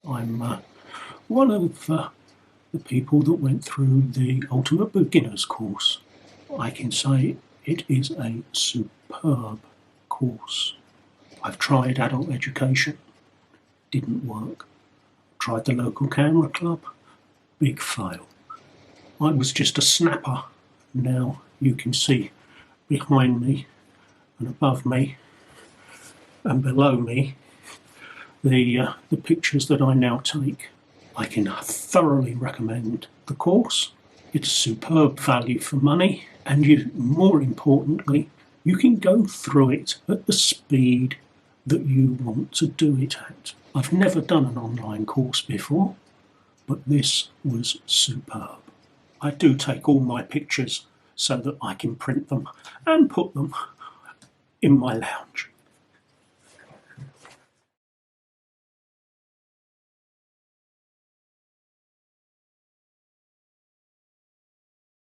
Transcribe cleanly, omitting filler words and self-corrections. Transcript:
I'm one of the people that went through the Ultimate Beginners course. I can say it is a superb course. I've tried adult education, didn't work. Tried the local camera club, big fail. I was just a snapper. Now you can see behind me and above me and below me the pictures that I now take. I can thoroughly recommend the course. It's superb value for money, and more importantly, you can go through it at the speed that you want to do it at. I've never done an online course before, but this was superb. I do take all my pictures so that I can print them and put them in my lounge.